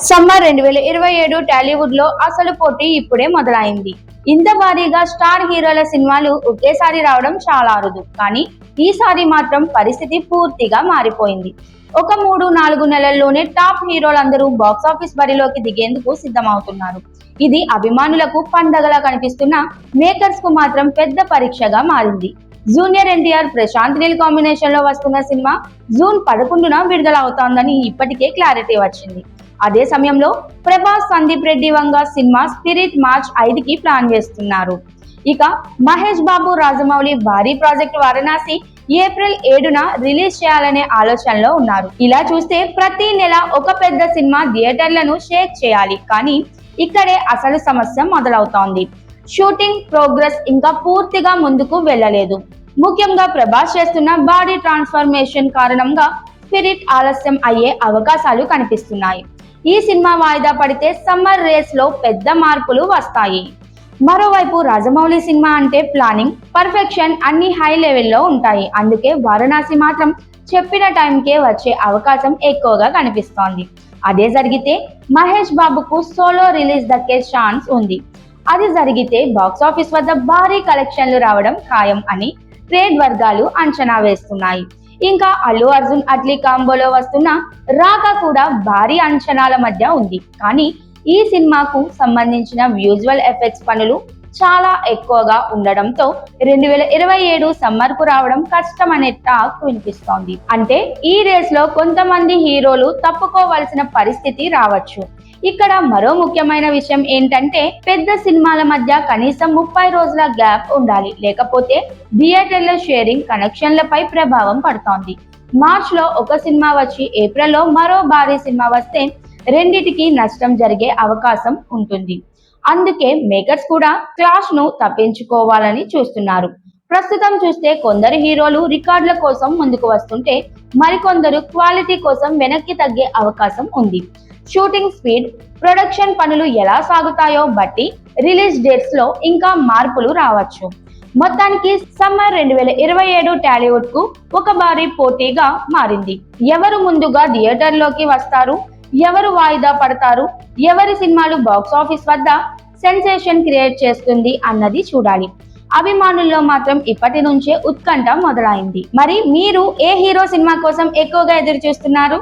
Summer 2027 Tollywood లో అసలు పోటీ ఇప్పుడే మొదలైంది. ఇంత భారీగా స్టార్ హీరోల సినిమాలు ఒకేసారి రావడం చాలా అరుదు. కానీ ఈసారి మాత్రం పరిస్థితి పూర్తిగా మారిపోయింది. ఒక 3-4 నెలల్లోనే టాప్ హీరోలందరూ బాక్సాఫీస్ బరిలోకి దిగేందుకు సిద్ధమవుతున్నారు. ఇది అభిమానులకు పండగలా కనిపిస్తున్న మేకర్స్ కు మాత్రం పెద్ద పరీక్షగా మారింది. జూనియర్ ఎన్టీఆర్, ప్రశాంత్ నీల్ కాంబినేషన్ లో వస్తున్న సినిమా జూన్ 11న విడుదల అవుతోందని ఇప్పటికే క్లారిటీ వచ్చింది. అదే సమయంలో Prabhas, Sandeep Reddy Vanga cinema spirit March 5కి ప్లాన్ చేస్తున్నారు. ఇక మహేష్ బాబు, రాజమౌళి భారీ ప్రాజెక్ట్ వారణాసి ఏప్రిల్ 7న రిలీజ్ చేయాలనే ఆలోచనలో ఉన్నారు. ఇలా చూస్తే ప్రతి నెల ఒక పెద్ద సినిమా థియేటర్లను షేక్ చేయాలి. కానీ ఇక్కడే అసలు సమస్య మొదలవుతోంది. షూటింగ్ ప్రోగ్రెస్ ఇంకా పూర్తిగా ముందుకు వెళ్ళలేదు. ముఖ్యంగా ప్రభాస్ చేస్తున్న బాడీ ట్రాన్స్ఫర్మేషన్ కారణంగా స్పిరిట్ ఆలస్యం అయ్యే అవకాశాలు కనిపిస్తున్నాయి. ఈ సినిమా వాయిదా పడితే సమ్మర్ రేస్ లో పెద్ద మార్పులు వస్తాయి. మరోవైపు రాజమౌళి సినిమా అంటే ప్లానింగ్, పర్ఫెక్షన్ అన్ని హై లెవెల్లో ఉంటాయి. అందుకే వారణాసి మాత్రం చెప్పిన టైంకే వచ్చే అవకాశం ఎక్కువగా కనిపిస్తోంది. అదే జరిగితే మహేష్ బాబుకు సోలో రిలీజ్ దక్కే ఛాన్స్ ఉంది. అది జరిగితే బాక్సాఫీస్ వద్ద భారీ కలెక్షన్లు రావడం ఖాయం అని ట్రేడ్ వర్గాలు అంచనా వేస్తున్నాయి. ఇంకా అల్లు అర్జున్, అట్లీ కాంబోలో వస్తున్న రాక కూడా భారీ అంచనాల మధ్య ఉంది. కానీ ఈ సినిమాకు సంబంధించిన విజువల్ ఎఫెక్ట్స్ పనులు చాలా ఎక్కువగా ఉండడంతో 2027 సమ్మర్ కు రావడం కష్టమనే టాక్ వినిపిస్తోంది. అంటే ఈ రేస్ లో కొంతమంది హీరోలు తప్పుకోవాల్సిన పరిస్థితి రావచ్చు. ఇక్కడ మరో ముఖ్యమైన విషయం ఏంటంటే పెద్ద సినిమాల మధ్య కనీసం 30 రోజుల గ్యాప్ ఉండాలి. లేకపోతే థియేటర్ల షేరింగ్ కనెక్షన్లపై ప్రభావం పడుతోంది. మార్చ్ లో ఒక సినిమా వచ్చి ఏప్రిల్లో మరో భారీ సినిమా వస్తే రెండిటికి నష్టం జరిగే అవకాశం ఉంటుంది. అందుకే మేకర్స్ కూడా క్లాష్ ను తప్పించుకోవాలని చూస్తున్నారు. ప్రస్తుతం చూస్తే కొందరు హీరోలు రికార్డుల కోసం ముందుకు వస్తుంటే మరికొందరు క్వాలిటీ కోసం వెనక్కి తగ్గే అవకాశం ఉంది. షూటింగ్ స్పీడ్, ప్రొడక్షన్ పనులు ఎలా సాగుతాయో బట్టి రిలీజ్ డేట్స్ లో ఇంకా మార్పులు రావచ్చు. మొత్తానికి సమ్మర్ 2027 టాలీవుడ్ కు ఒక భారీ పోటీగా మారింది. ఎవరు ముందుగా థియేటర్లోకి వస్తారు, ఎవరు వాయిదా పడతారు, ఎవరి సినిమాలు బాక్సాఫీస్ వద్ద సెన్సేషన్ క్రియేట్ చేస్తుంది అన్నది చూడాలి. అభిమానుల్లో మాత్రం ఇప్పటి నుంచే ఉత్కంఠ మొదలైంది. మరి మీరు ఏ హీరో సినిమా కోసం ఎక్కువగా ఎదురు చూస్తున్నారు?